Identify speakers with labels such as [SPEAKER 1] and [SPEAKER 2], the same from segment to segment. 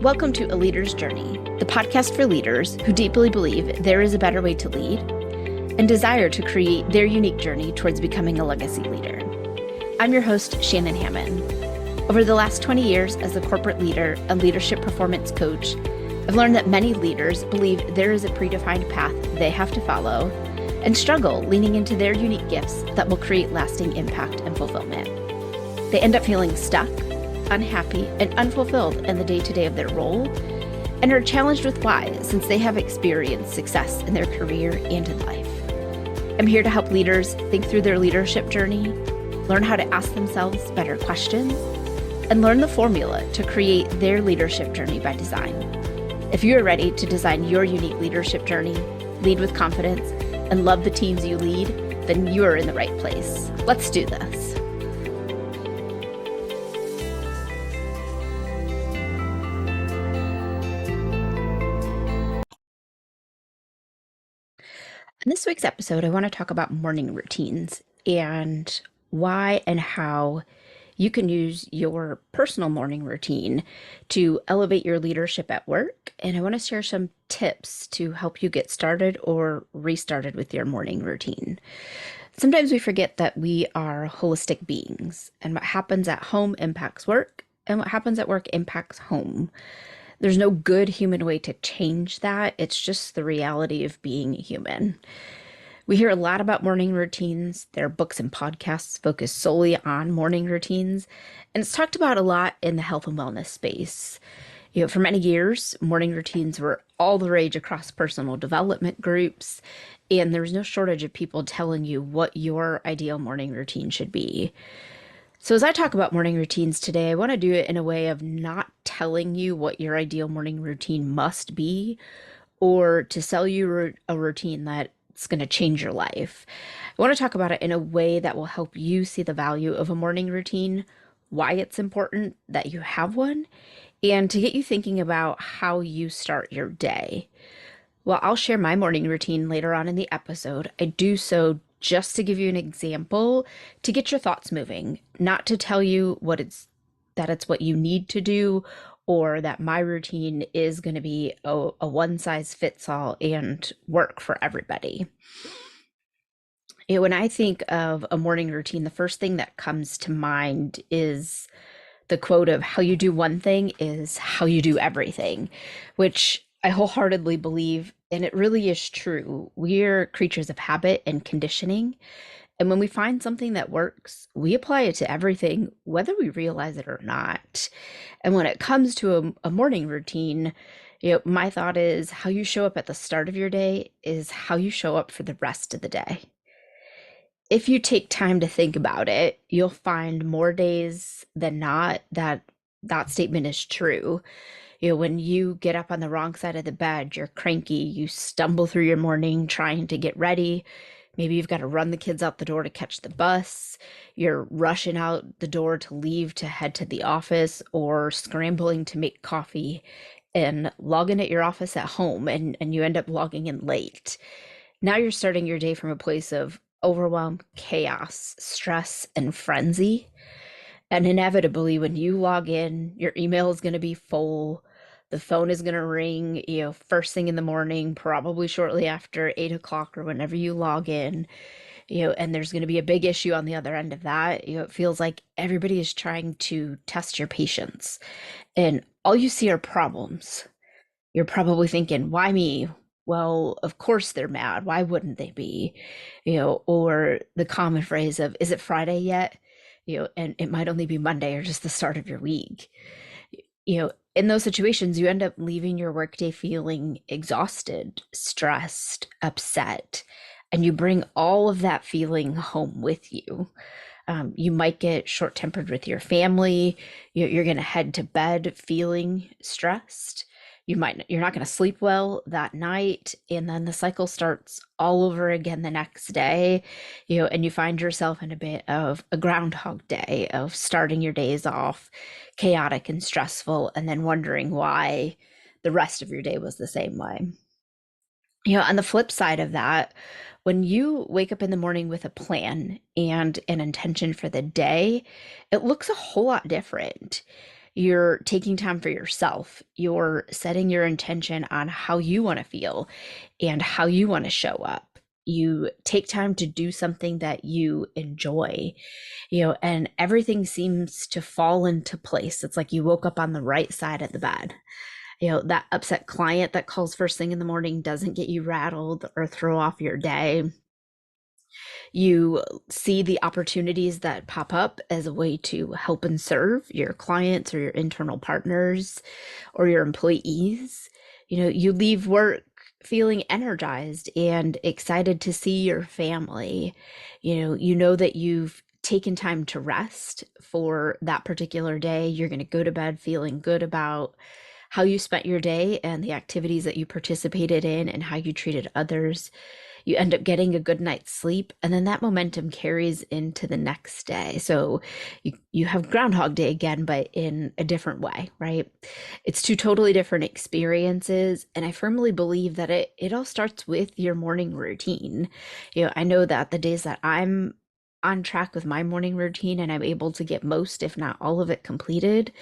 [SPEAKER 1] Welcome to A Leader's Journey, the podcast for leaders who deeply believe there is a better way to lead and desire to create their unique journey towards becoming a legacy leader. I'm your host, Shannon Hammond. Over the last 20 years as a corporate leader and leadership performance coach, I've learned that many leaders believe there is a predefined path they have to follow and struggle leaning into their unique gifts that will create lasting impact and fulfillment. They end up feeling stuck, unhappy, and unfulfilled in the day-to-day of their role, and are challenged with why, since they have experienced success in their career and in life. I'm here to help leaders think through their leadership journey, learn how to ask themselves better questions, and learn the formula to create their leadership journey by design. If you are ready to design your unique leadership journey, lead with confidence, and love the teams you lead, then you are in the right place. Let's do this. In this week's episode, I want to talk about morning routines and why and how you can use your personal morning routine to elevate your leadership at work. And I want to share some tips to help you get started or restarted with your morning routine. Sometimes we forget that we are holistic beings, and what happens at home impacts work, and what happens at work impacts home. There's no good human way to change that. It's just the reality of being human. We hear a lot about morning routines. There are books and podcasts focused solely on morning routines, and it's talked about a lot in the health and wellness space. For many years, morning routines were all the rage across personal development groups, and there's no shortage of people telling you what your ideal morning routine should be. So as I talk about morning routines today, I want to do it in a way of not telling you what your ideal morning routine must be, or to sell you a routine that's going to change your life. I want to talk about it in a way that will help you see the value of a morning routine, why it's important that you have one, and to get you thinking about how you start your day. Well, I'll share my morning routine later on in the episode. I do so just to give you an example to get your thoughts moving, not to tell you that it's what you need to do, or that my routine is going to be a one size fits all and work for everybody. When I think of a morning routine, the first thing that comes to mind is the quote of how you do one thing is how you do everything, which I wholeheartedly believe, and it really is true. We're creatures of habit and conditioning. And when we find something that works, we apply it to everything, whether we realize it or not. And when it comes to a morning routine, my thought is how you show up at the start of your day is how you show up for the rest of the day. If you take time to think about it, you'll find more days than not that statement is true. When you get up on the wrong side of the bed, you're cranky, you stumble through your morning trying to get ready. Maybe you've got to run the kids out the door to catch the bus. You're rushing out the door to leave to head to the office, or scrambling to make coffee and log in at your office at home, and you end up logging in late. Now you're starting your day from a place of overwhelm, chaos, stress, and frenzy. And inevitably, when you log in, your email is going to be full. The phone is going to ring, first thing in the morning, probably shortly after 8 o'clock or whenever you log in, and there's going to be a big issue on the other end of that. It feels like everybody is trying to test your patience, and all you see are problems. You're probably thinking, why me? Well, of course they're mad. Why wouldn't they be? Or the common phrase of, is it Friday yet? And it might only be Monday or just the start of your week. In those situations, you end up leaving your workday feeling exhausted, stressed, upset, and you bring all of that feeling home with you. You might get short-tempered with your family. You're going to head to bed feeling stressed. You're not going to sleep well that night, and then the cycle starts all over again the next day, and you find yourself in a bit of a groundhog day of starting your days off chaotic and stressful, and then wondering why the rest of your day was the same way. On the flip side of that, when you wake up in the morning with a plan and an intention for the day, it looks a whole lot different. You're taking time for yourself. You're setting your intention on how you want to feel and how you want to show up. You take time to do something that you enjoy, and everything seems to fall into place. It's like you woke up on the right side of the bed. That upset client that calls first thing in the morning doesn't get you rattled or throw off your day. You see the opportunities that pop up as a way to help and serve your clients or your internal partners or your employees. You leave work feeling energized and excited to see your family. You know that you've taken time to rest for that particular day. You're going to go to bed feeling good about how you spent your day and the activities that you participated in and how you treated others. You end up getting a good night's sleep, and then that momentum carries into the next day. So you have Groundhog Day again, but in a different way, right? It's two totally different experiences, and I firmly believe that it all starts with your morning routine. I know that the days that I'm on track with my morning routine and I'm able to get most, if not all of it completed,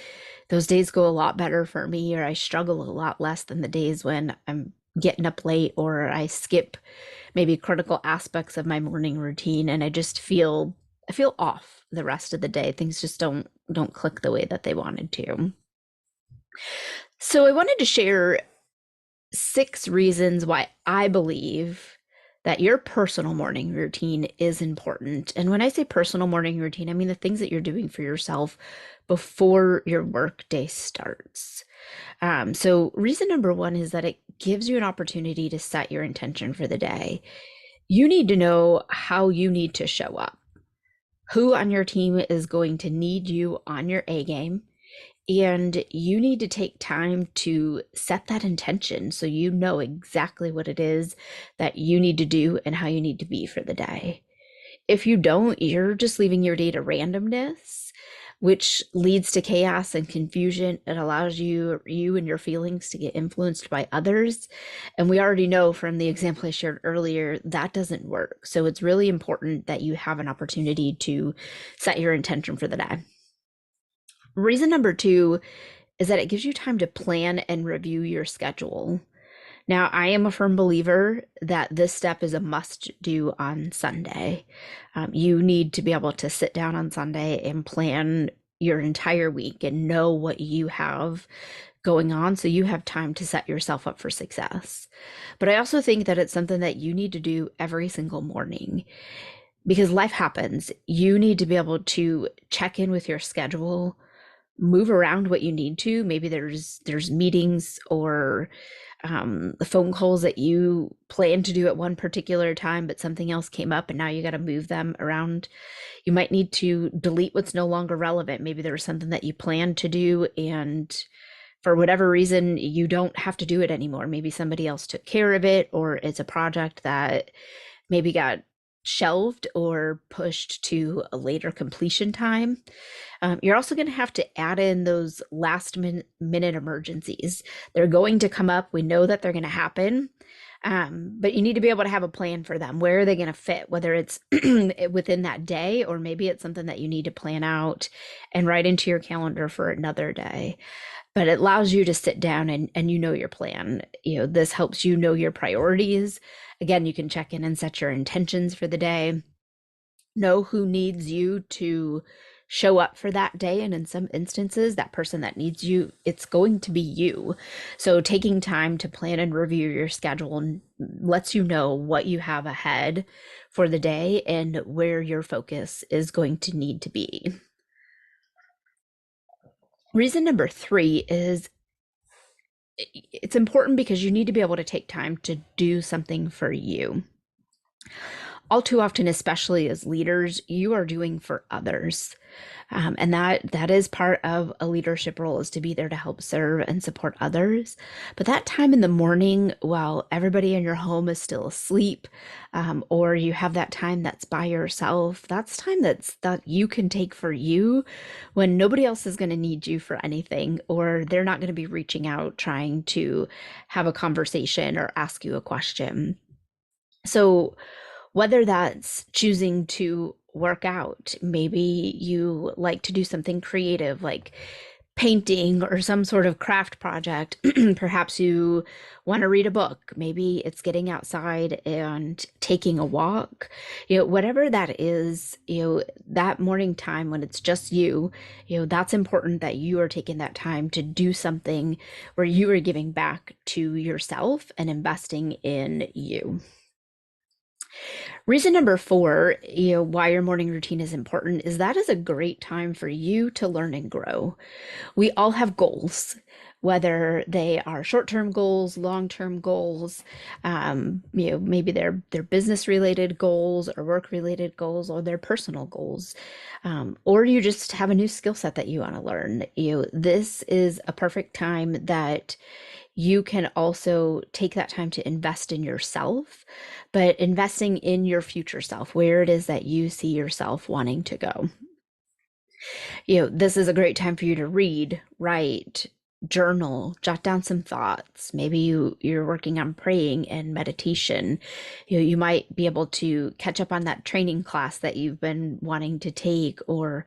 [SPEAKER 1] those days go a lot better for me, or I struggle a lot less than the days when I'm getting up late or I skip maybe critical aspects of my morning routine and I feel off the rest of the day. Things just don't click the way that they wanted to. So I wanted to share 6 reasons why I believe that your personal morning routine is important. And when I say personal morning routine, I mean the things that you're doing for yourself before your workday starts. So reason number one is that it gives you an opportunity to set your intention for the day. You need to know how you need to show up. Who on your team is going to need you on your A game? And you need to take time to set that intention so you know exactly what it is that you need to do and how you need to be for the day. If you don't, you're just leaving your day to randomness, which leads to chaos and confusion. It allows you and your feelings to get influenced by others. And we already know from the example I shared earlier, that doesn't work. So it's really important that you have an opportunity to set your intention for the day. Reason number two is that it gives you time to plan and review your schedule. Now, I am a firm believer that this step is a must do on Sunday. You need to be able to sit down on Sunday and plan your entire week and know what you have going on so you have time to set yourself up for success. But I also think that it's something that you need to do every single morning because life happens. You need to be able to check in with your schedule, move around what you need to. Maybe there's meetings or phone calls that you plan to do at one particular time, but something else came up and now you got to move them around. You might need to delete what's no longer relevant. Maybe there was something that you planned to do and for whatever reason, you don't have to do it anymore. Maybe somebody else took care of it, or it's a project that maybe got shelved or pushed to a later completion time. You're also going to have to add in those last minute emergencies. They're going to come up. We know that they're going to happen. But you need to be able to have a plan for them. Where are they going to fit? Whether it's within that day, or maybe it's something that you need to plan out and write into your calendar for another day. But it allows you to sit down and you know your plan. This helps you know your priorities. Again, you can check in and set your intentions for the day. Know who needs you to show up for that day. And in some instances, that person that needs you, it's going to be you. So taking time to plan and review your schedule lets you know what you have ahead for the day and where your focus is going to need to be. Reason number three is it's important because you need to be able to take time to do something for you. All too often, especially as leaders, you are doing for others. And that is part of a leadership role, is to be there to help serve and support others. But that time in the morning, while everybody in your home is still asleep, or you have that time that's by yourself, that's time that you can take for you when nobody else is going to need you for anything, or they're not going to be reaching out trying to have a conversation or ask you a question. So whether that's choosing to work out, maybe you like to do something creative like painting or some sort of craft project. Perhaps you want to read a book. Maybe it's getting outside and taking a walk. Whatever that is, that morning time when it's just you, that's important that you are taking that time to do something where you are giving back to yourself and investing in you. Reason number four, why your morning routine is important is that is a great time for you to learn and grow. We all have goals, whether they are short-term goals, long-term goals, maybe they're business-related goals or work-related goals or their personal goals, or you just have a new skill set that you want to learn. This is a perfect time that you can also take that time to invest in yourself, but investing in your future self, where it is that you see yourself wanting to go. This is a great time for you to read, write, journal, jot down some thoughts. Maybe you're working on praying and meditation. You might be able to catch up on that training class that you've been wanting to take, or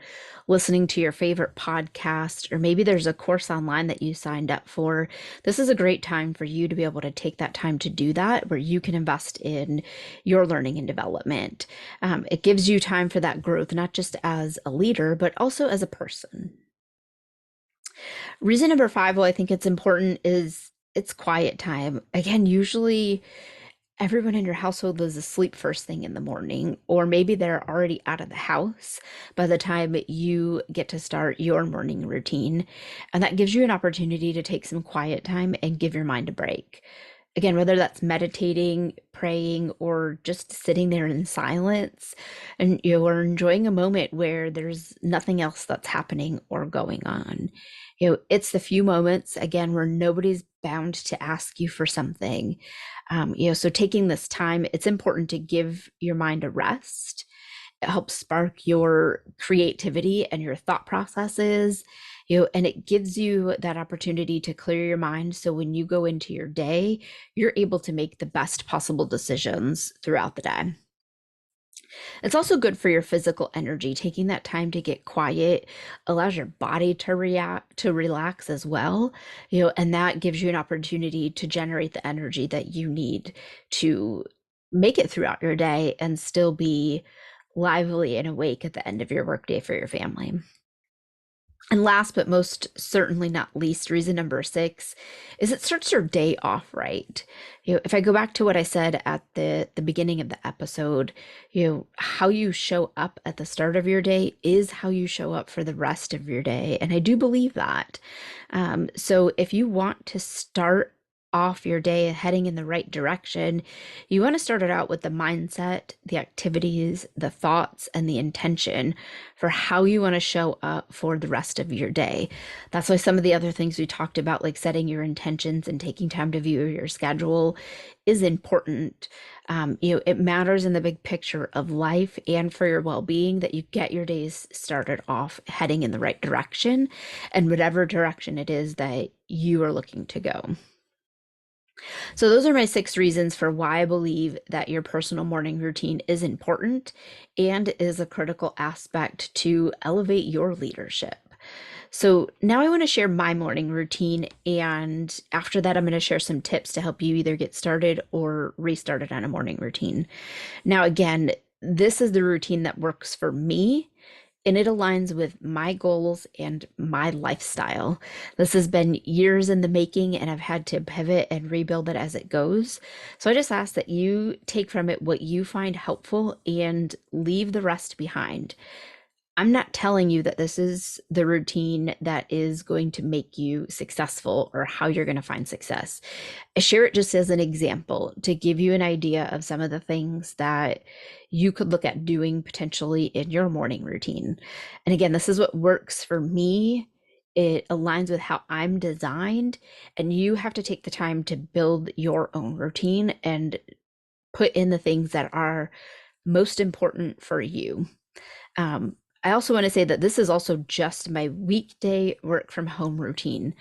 [SPEAKER 1] listening to your favorite podcast, or maybe there's a course online that you signed up for. This is a great time for you to be able to take that time to do that, where you can invest in your learning and development. It gives you time for that growth, not just as a leader, but also as a person. Reason number five, well, I think it's important is it's quiet time. Again, usually everyone in your household is asleep first thing in the morning, or maybe they're already out of the house by the time you get to start your morning routine. And that gives you an opportunity to take some quiet time and give your mind a break. Again, whether that's meditating, praying, or just sitting there in silence, and you're enjoying a moment where there's nothing else that's happening or going on. It's the few moments, again, where nobody's bound to ask you for something. So taking this time, it's important to give your mind a rest. It helps spark your creativity and your thought processes, and it gives you that opportunity to clear your mind. So when you go into your day, you're able to make the best possible decisions throughout the day. It's also good for your physical energy. Taking that time to get quiet allows your body to react, to relax as well, and that gives you an opportunity to generate the energy that you need to make it throughout your day and still be lively and awake at the end of your workday for your family. And last but most certainly not least, reason number six is it starts your day off right. If I go back to what I said at the beginning of the episode, how you show up at the start of your day is how you show up for the rest of your day. And I do believe that. So if you want to start off your day heading in the right direction, you want to start it out with the mindset, the activities, the thoughts, and the intention for how you want to show up for the rest of your day. That's why some of the other things we talked about, like setting your intentions and taking time to view your schedule, is important. It matters in the big picture of life and for your well-being that you get your days started off heading in the right direction, and whatever direction it is that you are looking to go. So those are my six reasons for why I believe that your personal morning routine is important and is a critical aspect to elevate your leadership. So now I want to share my morning routine, and after that, I'm going to share some tips to help you either get started or restarted on a morning routine. Now, again, this is the routine that works for me, and it aligns with my goals and my lifestyle. This has been years in the making, and I've had to pivot and rebuild it as it goes. So I just ask that you take from it what you find helpful and leave the rest behind. I'm not telling you that this is the routine that is going to make you successful or how you're going to find success. I share it just as an example to give you an idea of some of the things that you could look at doing potentially in your morning routine. And again, this is what works for me. It aligns with how I'm designed, and you have to take the time to build your own routine and put in the things that are most important for you. I also want to say that this is also just my weekday work from home routine.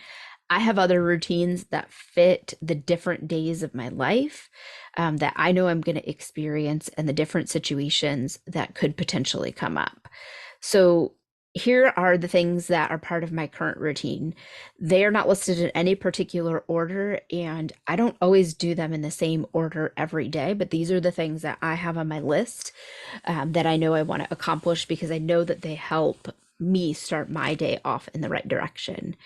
[SPEAKER 1] I have other routines that fit the different days of my life, that I know I'm going to experience and the different situations that could potentially come up. So here are the things that are part of my current routine. They are not listed in any particular order, and I don't always do them in the same order every day, but these are the things that I have on my list that I know I want to accomplish because I know that they help me start my day off in the right direction.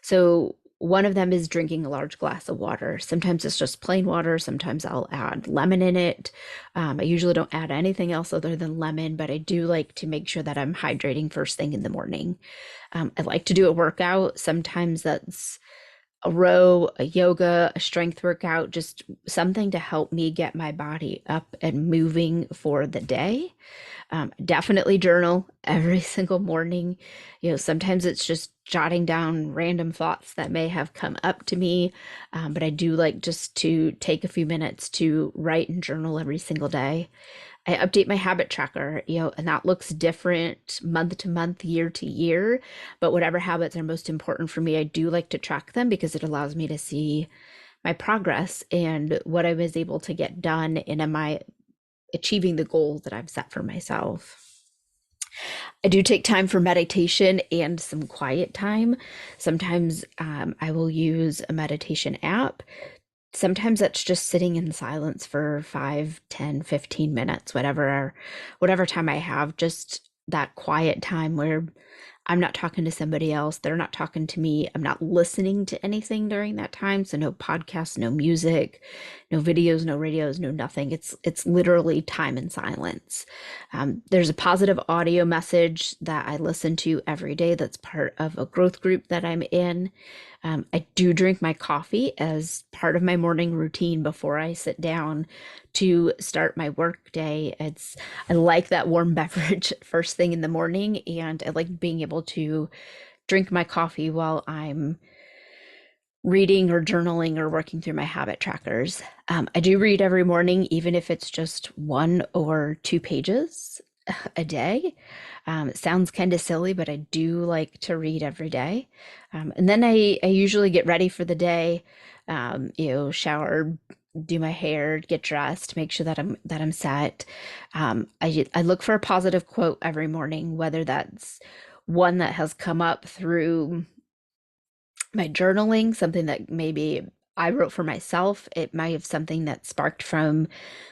[SPEAKER 1] So one of them is drinking a large glass of water. Sometimes it's just plain water. Sometimes I'll add lemon in it. I usually don't add anything else other than lemon, but I do like to make sure that I'm hydrating first thing in the morning. I like to do a workout. Sometimes that's a row, a yoga, a strength workout, just something to help me get my body up and moving for the day. Definitely journal every single morning. Sometimes it's just jotting down random thoughts that may have come up to me, but I do like just to take a few minutes to write and journal every single day. I update my habit tracker, and that looks different month to month, year to year. But whatever habits are most important for me, I do like to track them because it allows me to see my progress and what I was able to get done, and am I achieving the goals that I've set for myself. I do take time for meditation and some quiet time. Sometimes I will use a meditation app. Sometimes that's just sitting in silence for 5, 10, 15 minutes, whatever time I have, just that quiet time where I'm not talking to somebody else. They're not talking to me. I'm not listening to anything during that time. So no podcasts, no music, no videos, no radios, no nothing. It's literally time in silence. There's a positive audio message that I listen to every day that's part of a growth group that I'm in. I do drink my coffee as part of my morning routine before I sit down to start my work day. I like that warm beverage first thing in the morning, and I like being able to drink my coffee while I'm reading or journaling or working through my habit trackers. I do read every morning, even if it's just 1 or 2 pages a day. It sounds kind of silly, but I do like to read every day. And then I usually get ready for the day, shower, do my hair, get dressed, make sure that I'm set. I look for a positive quote every morning, whether that's one that has come up through my journaling, something that maybe I wrote for myself. It might have something that sparked from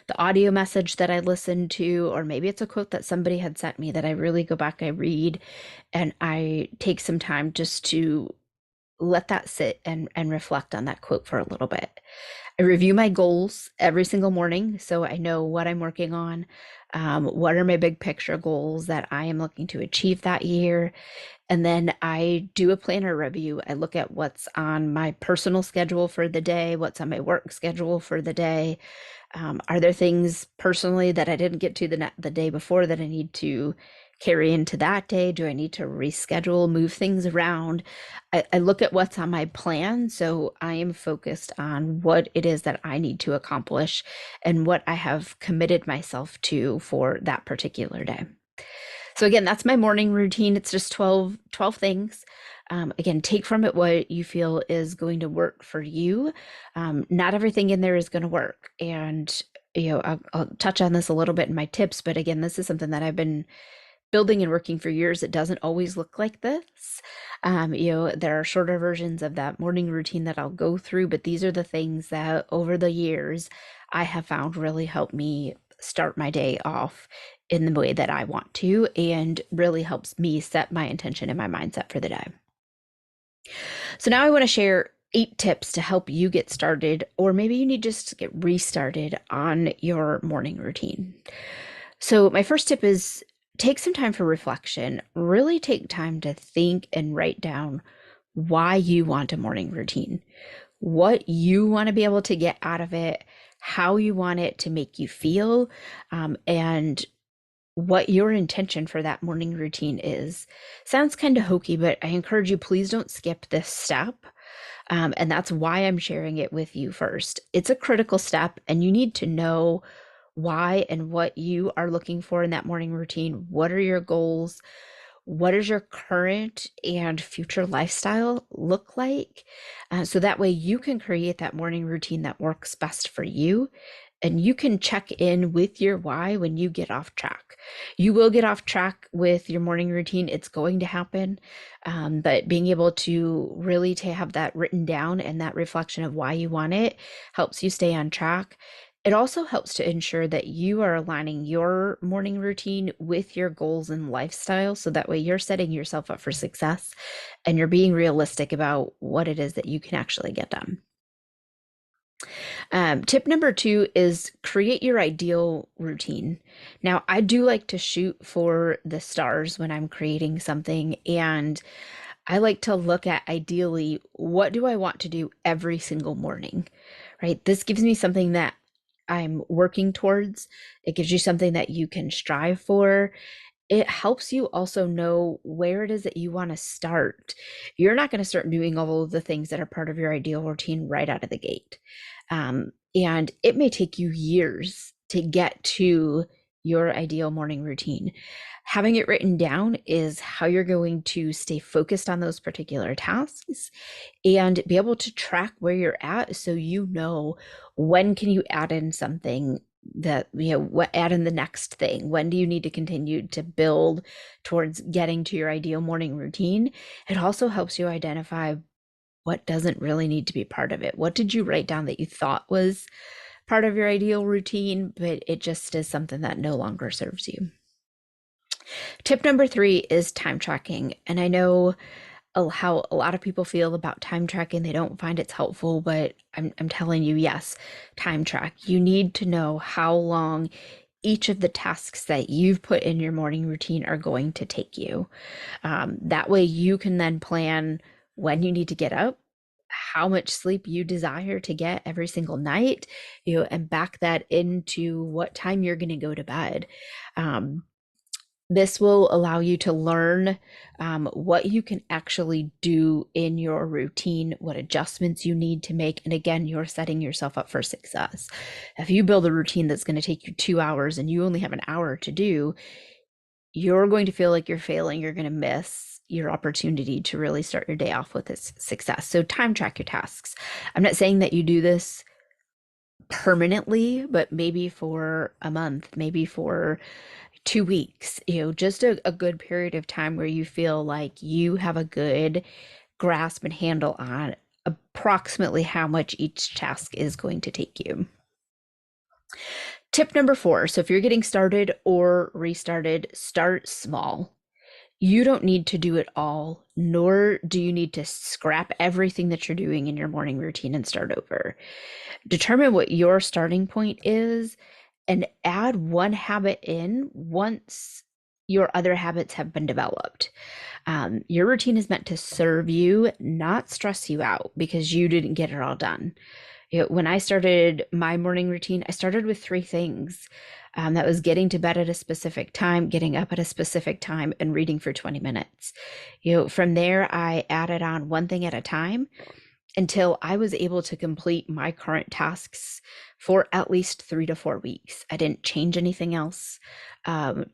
[SPEAKER 1] the audio message that I listened to, or maybe it's a quote that somebody had sent me that I really go back, I read, and I take some time just to let that sit and reflect on that quote for a little bit. I review my goals every single morning so I know what I'm working on. What are my big picture goals that I am looking to achieve that year? And then I do a planner review. I look at what's on my personal schedule for the day, what's on my work schedule for the day. Are there things personally that I didn't get to the day before that I need to carry into that day? Do I need to reschedule, move things around? I look at what's on my plan. So I am focused on what it is that I need to accomplish and what I have committed myself to for that particular day. So again, that's my morning routine. It's just 12 things. Again, take from it what you feel is going to work for you. Not everything in there is going to work. And, I'll touch on this a little bit in my tips, but again, this is something that I've been building and working for years. It doesn't always look like this. There are shorter versions of that morning routine that I'll go through, but these are the things that over the years I have found really help me start my day off in the way that I want to, and really helps me set my intention and my mindset for the day. So now I want to share 8 tips to help you get started, or maybe you need just to get restarted on your morning routine. So my first tip is take some time for reflection. Really take time to think and write down why you want a morning routine, what you want to be able to get out of it, how you want it to make you feel, and what your intention for that morning routine is. Sounds kind of hokey, but I encourage you, please don't skip this step. And that's why I'm sharing it with you first. It's a critical step, and you need to know why and what you are looking for in that morning routine. What are your goals? What does your current and future lifestyle look like? So that way you can create that morning routine that works best for you and you can check in with your why when you get off track. You will get off track with your morning routine. It's going to happen. But being able to really to have that written down and that reflection of why you want it helps you stay on track. It also helps to ensure that you are aligning your morning routine with your goals and lifestyle. So that way you're setting yourself up for success and you're being realistic about what it is that you can actually get done. Tip number two is create your ideal routine. Now, I do like to shoot for the stars when I'm creating something, and I like to look at ideally what do I want to do every single morning, right? This gives me something that I'm working towards. It gives you something that you can strive for. It helps you also know where it is that you want to start. You're not going to start doing all of the things that are part of your ideal routine right out of the gate. And it may take you years to get to your ideal morning routine. Having it written down is how you're going to stay focused on those particular tasks and be able to track where you're at so you know when can you add in something that what add in the next thing. When do you need to continue to build towards getting to your ideal morning routine? It also helps you identify what doesn't really need to be part of it. What did you write down that you thought was part of your ideal routine, but it just is something that no longer serves you? Tip number three is time tracking. And I know how a lot of people feel about time tracking. They don't find it's helpful, but I'm telling you, yes, time track. You need to know how long each of the tasks that you've put in your morning routine are going to take you. That way you can then plan when you need to get up, how much sleep you desire to get every single night, and back that into what time you're going to go to bed. This will allow you to learn what you can actually do in your routine, what adjustments you need to make. And again, you're setting yourself up for success. If you build a routine that's going to take you 2 hours and you only have an hour to do, you're going to feel like you're failing. You're going to miss your opportunity to really start your day off with this success. So time track your tasks. I'm not saying that you do this permanently, but maybe for a month, maybe for 2 weeks, just a good period of time where you feel like you have a good grasp and handle on approximately how much each task is going to take you. Tip number four. So if you're getting started or restarted, start small. You don't need to do it all, nor do you need to scrap everything that you're doing in your morning routine and start over. Determine what your starting point is and add one habit in once your other habits have been developed. Your routine is meant to serve you, not stress you out because you didn't get it all done. When I started my morning routine, I started with three things. That was getting to bed at a specific time, getting up at a specific time, and reading for 20 minutes. From there, I added on one thing at a time until I was able to complete my current tasks for at least 3 to 4 weeks. I didn't change anything else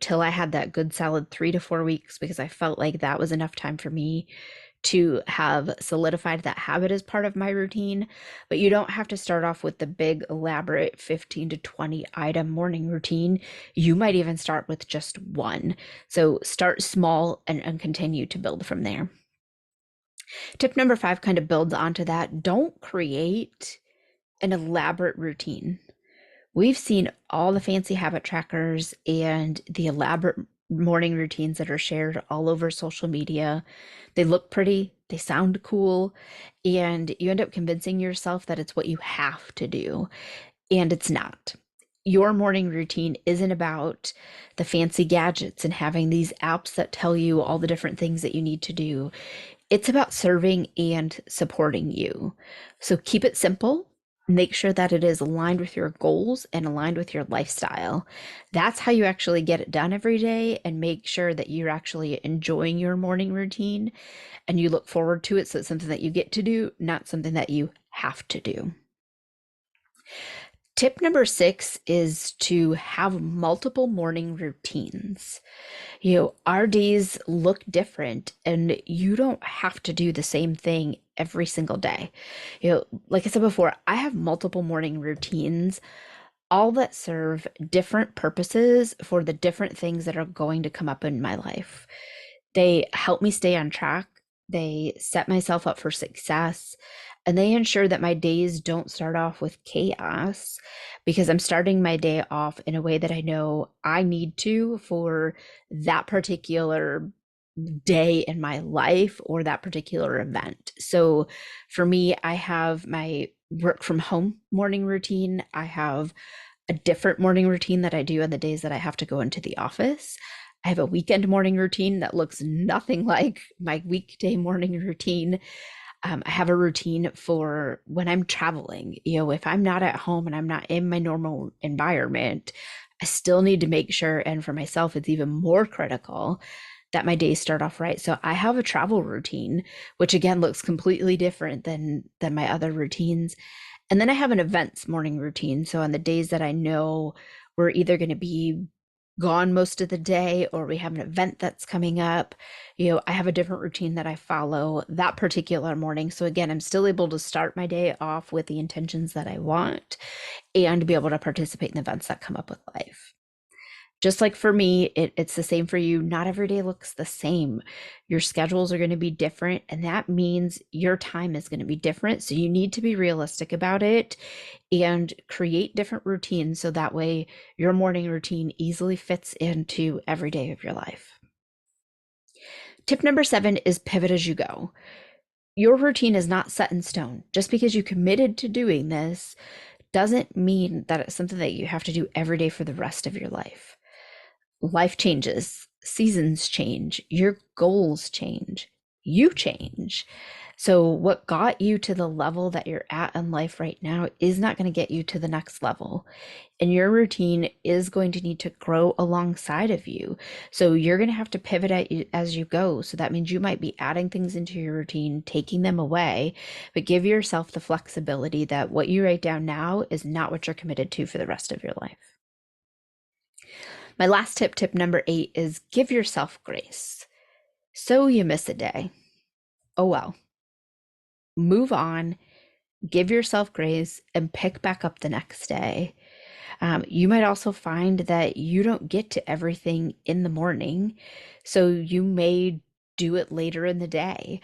[SPEAKER 1] till I had that good solid 3 to 4 weeks because I felt like that was enough time for me to have solidified that habit as part of my routine. But you don't have to start off with the big, elaborate 15 to 20 item morning routine. You might even start with just one. So start small and continue to build from there. Tip number five kind of builds onto that. Don't create an elaborate routine. We've seen all the fancy habit trackers and the elaborate morning routines that are shared all over social media. They look pretty, they sound cool, and you end up convincing yourself that it's what you have to do, and it's not. Your morning routine isn't about the fancy gadgets and having these apps that tell you all the different things that you need to do. It's about serving and supporting you. So keep it simple. Make sure that it is aligned with your goals and aligned with your lifestyle. That's how you actually get it done every day and make sure that you're actually enjoying your morning routine and you look forward to it. So it's something that you get to do, not something that you have to do. Tip number six is to have multiple morning routines. Our days look different and you don't have to do the same thing every single day. Like I said before, I have multiple morning routines all that serve different purposes for the different things that are going to come up in my life. They help me stay on track. They set myself up for success, and they ensure that my days don't start off with chaos because I'm starting my day off in a way that I know I need to for that particular day in my life or that particular event. So for me, I have my work from home morning routine. I have a different morning routine that I do on the days that I have to go into the office. I have a weekend morning routine that looks nothing like my weekday morning routine. I have a routine for when I'm traveling. If I'm not at home and I'm not in my normal environment, I still need to make sure, and for myself, it's even more critical that my days start off right. So I have a travel routine, which again looks completely different than my other routines. And then I have an events morning routine. So on the days that I know we're either going to be gone most of the day or we have an event that's coming up, I have a different routine that I follow that particular morning. So again, I'm still able to start my day off with the intentions that I want and be able to participate in events that come up with life. Just like for me, it's the same for you. Not every day looks the same. Your schedules are going to be different, and that means your time is going to be different. So you need to be realistic about it and create different routines so that way your morning routine easily fits into every day of your life. Tip number 7 is pivot as you go. Your routine is not set in stone. Just because you committed to doing this doesn't mean that it's something that you have to do every day for the rest of your life. Life changes, seasons change, your goals change, you change. So what got you to the level that you're at in life right now is not going to get you to the next level. And your routine is going to need to grow alongside of you. So you're going to have to pivot as you go. So that means you might be adding things into your routine, taking them away, but give yourself the flexibility that what you write down now is not what you're committed to for the rest of your life. My last tip number 8, is give yourself grace. So you miss a day. Oh well. Move on, give yourself grace, and pick back up the next day. You might also find that you don't get to everything in the morning, so you may do it later in the day.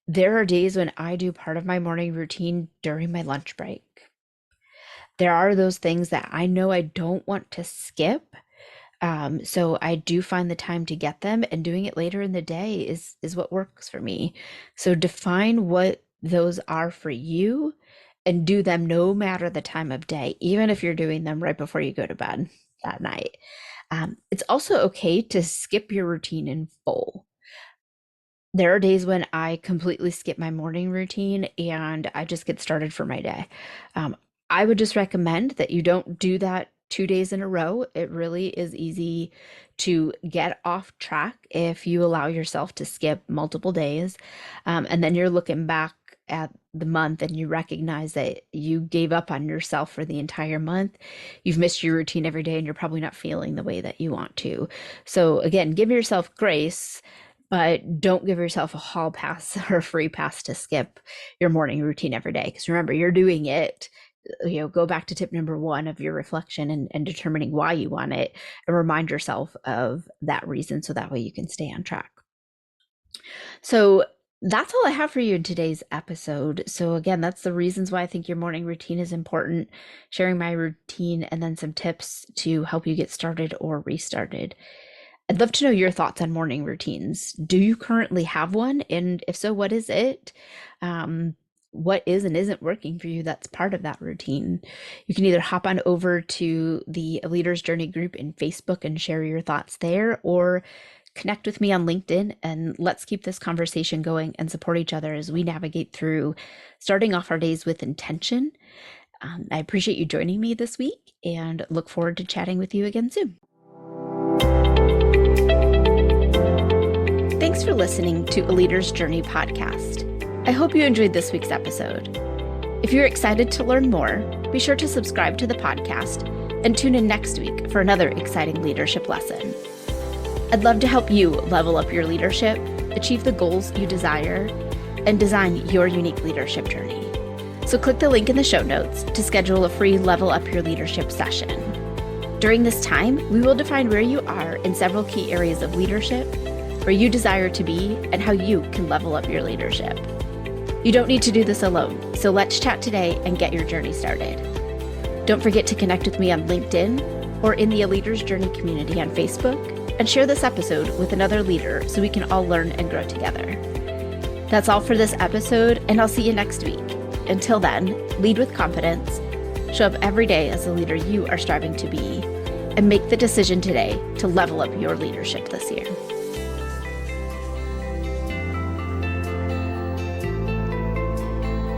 [SPEAKER 1] There are days when I do part of my morning routine during my lunch break. There are those things that I know I don't want to skip. So I do find the time to get them, and doing it later in the day is what works for me. So define what those are for you and do them no matter the time of day, even if you're doing them right before you go to bed that night. It's also okay to skip your routine in full. There are days when I completely skip my morning routine and I just get started for my day. I would just recommend that you don't do that 2 days in a row. It really is easy to get off track if you allow yourself to skip multiple days. And then you're looking back at the month and you recognize that you gave up on yourself for the entire month. You've missed your routine every day and you're probably not feeling the way that you want to. So again, give yourself grace, but don't give yourself a hall pass or a free pass to skip your morning routine every day. Because remember, you're doing it. Go back to tip number 1 of your reflection and determining why you want it, and remind yourself of that reason so that way you can stay on track. So that's all I have for you in today's episode. So again, that's the reasons why I think your morning routine is important, sharing my routine, and then some tips to help you get started or restarted. I'd love to know your thoughts on morning routines. Do you currently have one? And if so, what is it? What is and isn't working for you that's part of that routine? You can either hop on over to the Leader's Journey group in Facebook and share your thoughts there, or connect with me on LinkedIn and let's keep this conversation going and support each other as we navigate through starting off our days with intention. I appreciate you joining me this week and look forward to chatting with you again soon. Thanks for listening to A Leader's Journey podcast. I hope you enjoyed this week's episode. If you're excited to learn more, be sure to subscribe to the podcast and tune in next week for another exciting leadership lesson. I'd love to help you level up your leadership, achieve the goals you desire, and design your unique leadership journey. So click the link in the show notes to schedule a free Level Up Your Leadership session. During this time, we will define where you are in several key areas of leadership, where you desire to be, and how you can level up your leadership. You don't need to do this alone, so let's chat today and get your journey started. Don't forget to connect with me on LinkedIn or in the A Leader's Journey community on Facebook, and share this episode with another leader so we can all learn and grow together. That's all for this episode, and I'll see you next week. Until then, lead with confidence, show up every day as the leader you are striving to be, and make the decision today to level up your leadership this year.